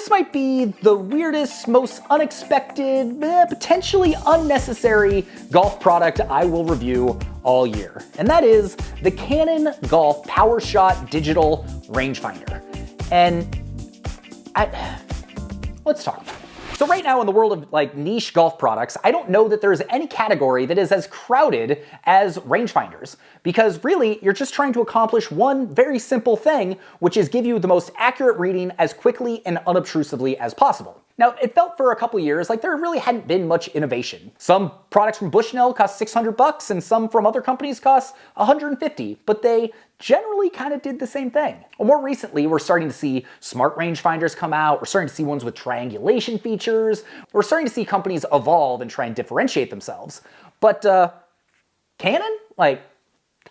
this might be the weirdest, most unexpected, potentially unnecessary golf product I will review all year. And that is the Canon Powershot Digital Rangefinder. And let's talk about it. So right now in the world of like niche golf products, I don't know that there's any category that is as crowded as rangefinders, because really you're just trying to accomplish one very simple thing, which is give you the most accurate reading as quickly and unobtrusively as possible. Now, it felt for a couple years like there really hadn't been much innovation. Some products from Bushnell cost $600 and some from other companies cost $150, but they generally kind of did the same thing. Well, more recently, we're starting to see smart rangefinders come out. We're starting to see ones with triangulation features. We're starting to see companies evolve and try and differentiate themselves. But Canon?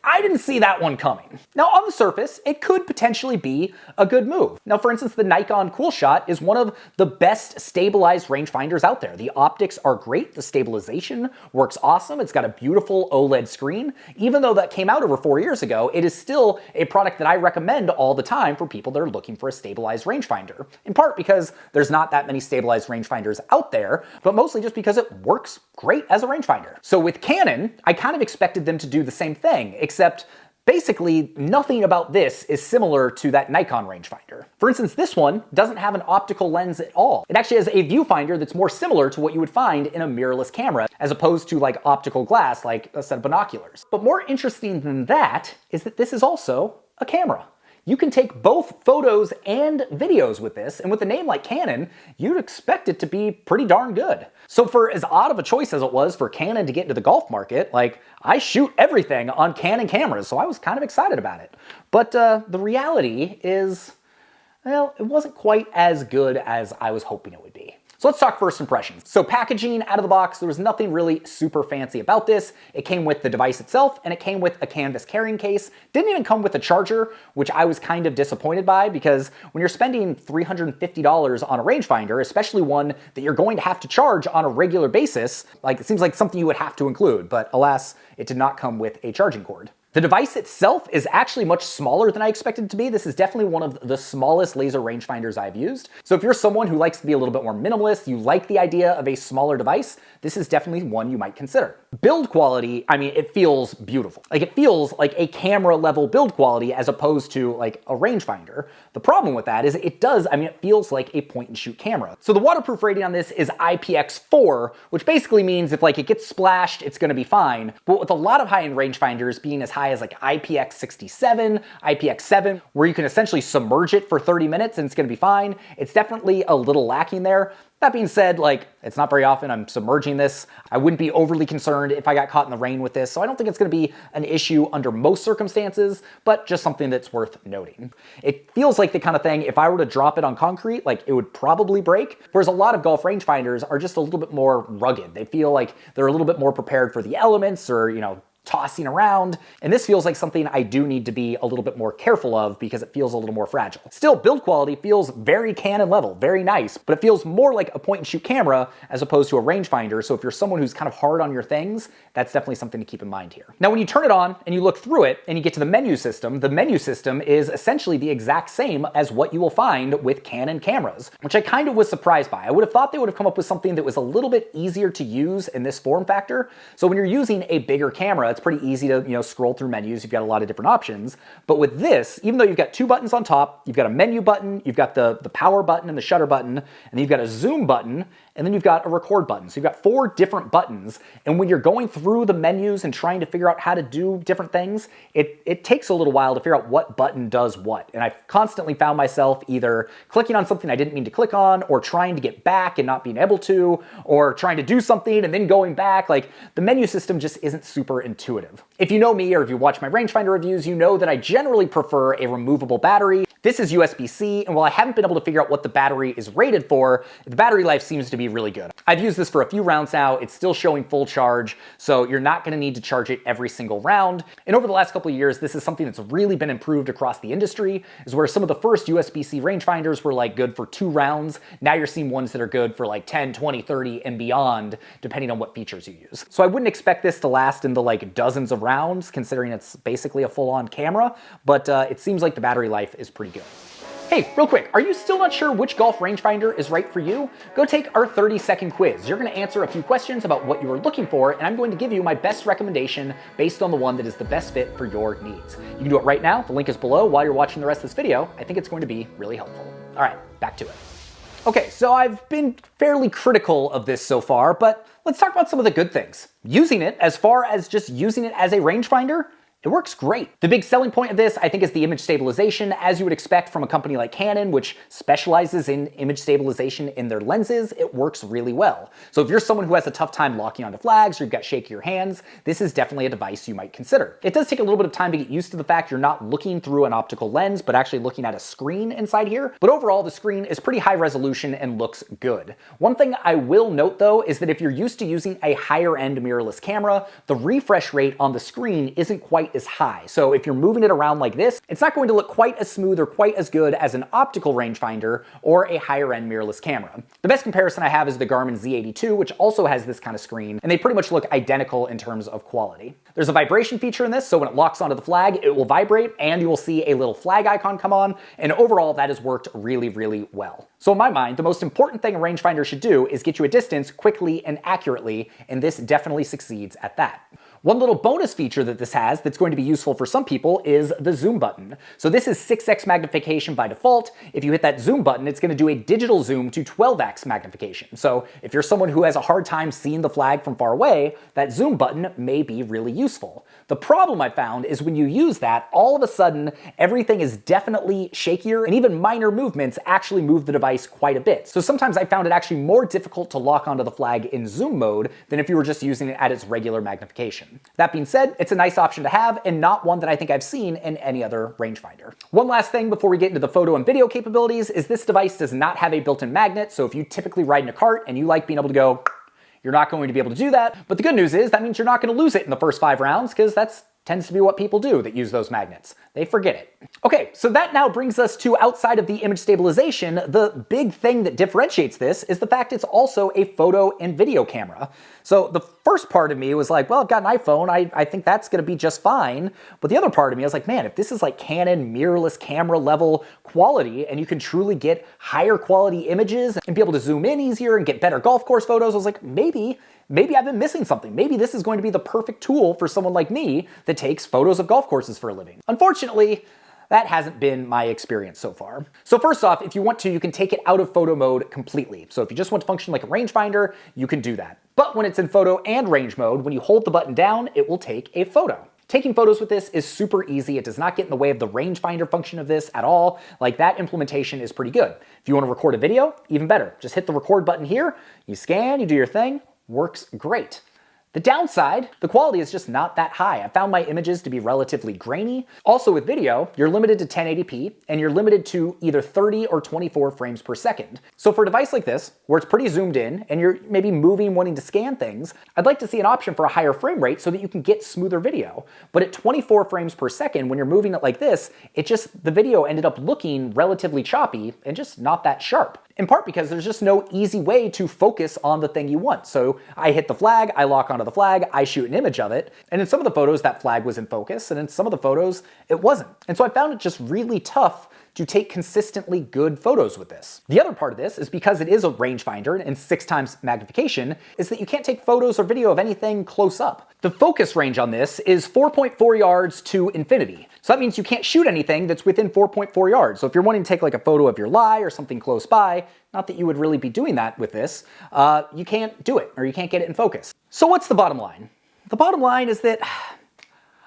I didn't see that one coming. Now, on the surface, it could potentially be a good move. Now, for instance, the Nikon Coolshot is one of the best stabilized rangefinders out there. The optics are great. The stabilization works awesome. It's got a beautiful OLED screen. Even though that came out over 4 years ago, it is still a product that I recommend all the time for people that are looking for a stabilized rangefinder. In part because there's not that many stabilized rangefinders out there, but mostly just because it works great as a rangefinder. So with Canon, I kind of expected them to do the same thing, except basically nothing about this is similar to that Nikon rangefinder. For instance, this one doesn't have an optical lens at all. It actually has a viewfinder that's more similar to what you would find in a mirrorless camera, as opposed to like optical glass, like a set of binoculars. But more interesting than that is that this is also a camera. You can take both photos and videos with this, and with a name like Canon, you'd expect it to be pretty darn good. So for as odd of a choice as it was for Canon to get into the golf market, I shoot everything on Canon cameras, so I was kind of excited about it. But the reality is, well, it wasn't quite as good as I was hoping it would be. So let's talk first impressions. So packaging out of the box, there was nothing really super fancy about this. It came with the device itself, and it came with a canvas carrying case. Didn't even come with a charger, which I was kind of disappointed by, because when you're spending $350 on a rangefinder, especially one that you're going to have to charge on a regular basis, it seems like something you would have to include, but alas, it did not come with a charging cord. The device itself is actually much smaller than I expected it to be. This is definitely one of the smallest laser rangefinders I've used. So if you're someone who likes to be a little bit more minimalist, you like the idea of a smaller device, this is definitely one you might consider. Build quality, it feels beautiful. It feels like a camera level build quality as opposed to a rangefinder. The problem with that is it feels like a point and shoot camera. So the waterproof rating on this is IPX4, which basically means if it gets splashed, it's gonna be fine. But with a lot of high-end rangefinders being as high as IPX67, IPX7, where you can essentially submerge it for 30 minutes and it's gonna be fine, it's definitely a little lacking there. That being said, it's not very often I'm submerging this. I wouldn't be overly concerned if I got caught in the rain with this, so I don't think it's gonna be an issue under most circumstances, but just something that's worth noting. It feels like the kind of thing, if I were to drop it on concrete, it would probably break, whereas a lot of golf rangefinders are just a little bit more rugged. They feel like they're a little bit more prepared for the elements or, tossing around, and this feels like something I do need to be a little bit more careful of because it feels a little more fragile. Still, build quality feels very Canon level, very nice, but it feels more like a point and shoot camera as opposed to a rangefinder, so if you're someone who's kind of hard on your things, that's definitely something to keep in mind here. Now, when you turn it on and you look through it and you get to the menu system is essentially the exact same as what you will find with Canon cameras, which I kind of was surprised by. I would have thought they would have come up with something that was a little bit easier to use in this form factor. So when you're using a bigger camera, it's pretty easy to scroll through menus. You've got a lot of different options. But with this, even though you've got two buttons on top, you've got a menu button, you've got the power button and the shutter button, and then you've got a zoom button, and then you've got a record button. So you've got 4 different buttons. And when you're going through the menus and trying to figure out how to do different things, it takes a little while to figure out what button does what. And I've constantly found myself either clicking on something I didn't mean to click on, or trying to get back and not being able to, or trying to do something and then going back. The menu system just isn't super intuitive. If you know me, or if you watch my rangefinder reviews, you know that I generally prefer a removable battery. This is USB-C, and while I haven't been able to figure out what the battery is rated for, the battery life seems to be really good. I've used this for a few rounds now. It's still showing full charge, so you're not gonna need to charge it every single round. And over the last couple of years, this is something that's really been improved across the industry, is where some of the first USB-C rangefinders were good for 2 rounds. Now you're seeing ones that are good for 10, 20, 30, and beyond, depending on what features you use. So I wouldn't expect this to last in the dozens of rounds, considering it's basically a full-on camera, but it seems like the battery life is pretty good. Hey, real quick, are you still not sure which golf rangefinder is right for you? Go take our 30-second quiz. You're going to answer a few questions about what you are looking for, and I'm going to give you my best recommendation based on the one that is the best fit for your needs. You can do it right now. The link is below while you're watching the rest of this video. I think it's going to be really helpful. All right, back to it. Okay, so I've been fairly critical of this so far, but let's talk about some of the good things. Using it, as far as just using it as a rangefinder, it works great. The big selling point of this, I think, is the image stabilization, as you would expect from a company like Canon, which specializes in image stabilization in their lenses. It works really well. So if you're someone who has a tough time locking onto flags or you've got shakier hands, this is definitely a device you might consider. It does take a little bit of time to get used to the fact you're not looking through an optical lens, but actually looking at a screen inside here. But overall, the screen is pretty high resolution and looks good. One thing I will note, though, is that if you're used to using a higher-end mirrorless camera, the refresh rate on the screen isn't quite as high. So if you're moving it around like this, it's not going to look quite as smooth or quite as good as an optical rangefinder or a higher-end mirrorless camera. The best comparison I have is the Garmin Z82, which also has this kind of screen, and they pretty much look identical in terms of quality. There's a vibration feature in this, so when it locks onto the flag, it will vibrate, and you will see a little flag icon come on, and overall, that has worked really, really well. So in my mind, the most important thing a rangefinder should do is get you a distance quickly and accurately, and this definitely succeeds at that. One little bonus feature that this has that's going to be useful for some people is the zoom button. So this is 6x magnification by default. If you hit that zoom button, it's going to do a digital zoom to 12x magnification. So if you're someone who has a hard time seeing the flag from far away, that zoom button may be really useful. The problem I found is when you use that, all of a sudden, everything is definitely shakier, and even minor movements actually move the device quite a bit. So sometimes I found it actually more difficult to lock onto the flag in zoom mode than if you were just using it at its regular magnification. That being said, it's a nice option to have and not one that I think I've seen in any other rangefinder. One last thing before we get into the photo and video capabilities is this device does not have a built-in magnet, so if you typically ride in a cart and you like being able to go, you're not going to be able to do that. But the good news is that means you're not going to lose it in the first 5 rounds, because that's tends to be what people do that use those magnets. They forget it. Okay, so that now brings us to, outside of the image stabilization, the big thing that differentiates this is the fact it's also a photo and video camera. So the first part of me was like, well, I've got an iPhone, I think that's gonna be just fine. But the other part of me, I was like, man, if this is like Canon mirrorless camera level quality and you can truly get higher quality images and be able to zoom in easier and get better golf course photos, I was like, maybe I've been missing something. Maybe this is going to be the perfect tool for someone like me that takes photos of golf courses for a living. Unfortunately, that hasn't been my experience so far. So first off, if you want to, you can take it out of photo mode completely. So if you just want to function like a rangefinder, you can do that. But when it's in photo and range mode, when you hold the button down, it will take a photo. Taking photos with this is super easy. It does not get in the way of the rangefinder function of this at all. Like, that implementation is pretty good. If you want to record a video, even better. Just hit the record button here, you scan, you do your thing, works great. The downside, the quality is just not that high. I found my images to be relatively grainy. Also with video, you're limited to 1080p and you're limited to either 30 or 24 frames per second. So for a device like this, where it's pretty zoomed in and you're maybe moving, wanting to scan things, I'd like to see an option for a higher frame rate so that you can get smoother video. But at 24 frames per second, when you're moving it like this, the video ended up looking relatively choppy and just not that sharp. In part because there's just no easy way to focus on the thing you want. So I hit the flag, I lock onto the flag, I shoot an image of it, and in some of the photos that flag was in focus, and in some of the photos it wasn't. And so I found it just really tough to take consistently good photos with this. The other part of this is because it is a rangefinder and 6 times magnification, is that you can't take photos or video of anything close up. The focus range on this is 4.4 yards to infinity. So that means you can't shoot anything that's within 4.4 yards. So if you're wanting to take like a photo of your lie or something close by, not that you would really be doing that with this, you can't do it, or you can't get it in focus. So what's the bottom line? The bottom line is that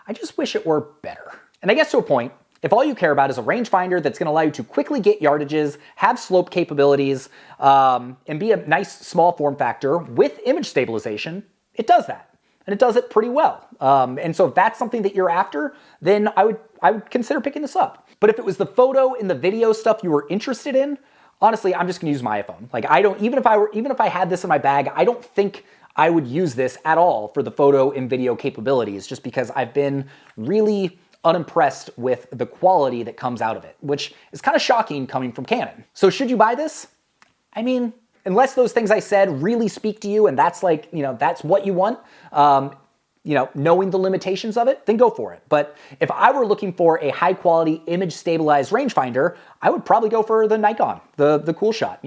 I just wish it were better. And I guess to a point, if all you care about is a rangefinder that's going to allow you to quickly get yardages, have slope capabilities, and be a nice small form factor with image stabilization, it does that. And it does it pretty well. And so if that's something that you're after, then I would consider picking this up. But if it was the photo and the video stuff you were interested in, honestly, I'm just gonna use my iPhone. Like, I don't, even if I had this in my bag, I don't think I would use this at all for the photo and video capabilities, just because I've been really unimpressed with the quality that comes out of it, which is kind of shocking coming from Canon. So should you buy this? I mean, unless those things I said really speak to you and that's like, that's what you want, knowing the limitations of it, then go for it. But if I were looking for a high quality image stabilized rangefinder, I would probably go for the Nikon, the Coolshot.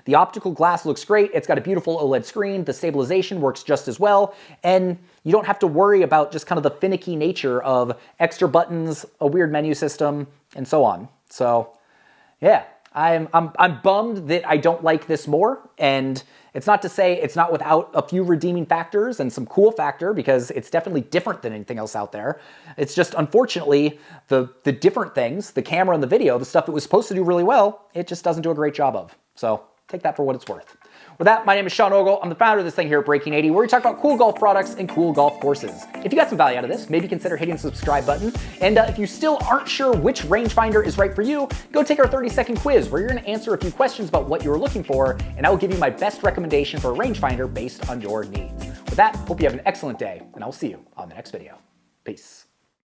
The optical glass looks great. It's got a beautiful OLED screen. The stabilization works just as well. And you don't have to worry about just kind of the finicky nature of extra buttons, a weird menu system, and so on. So yeah, I'm bummed that I don't like this more, and it's not to say it's not without a few redeeming factors and some cool factor, because it's definitely different than anything else out there. It's just, unfortunately, the different things, the camera and the video, the stuff it was supposed to do really well, it just doesn't do a great job of. So take that for what it's worth. With that, my name is Sean Ogle. I'm the founder of this thing here at Breaking 80, where we talk about cool golf products and cool golf courses. If you got some value out of this, maybe consider hitting the subscribe button. And if you still aren't sure which rangefinder is right for you, go take our 30-second quiz, where you're going to answer a few questions about what you're looking for, and I will give you my best recommendation for a rangefinder based on your needs. With that, hope you have an excellent day, and I'll see you on the next video. Peace.